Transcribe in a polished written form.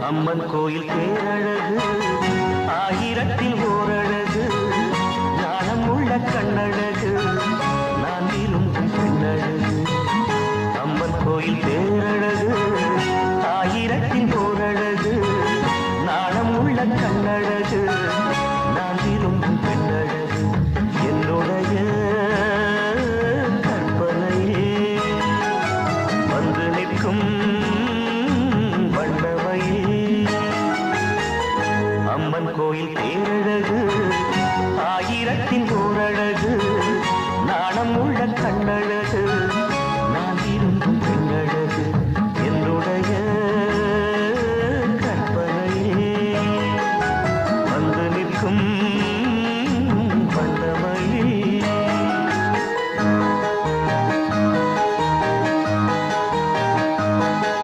அம்மன் கோயில் தேரழகு ஆயிரத்தில் ஓரழகு ஞானம் உள்ள கண்ணழகு நான் விரும்பும் பெண்ணழகு அம்மன் கோயில் தேரழகு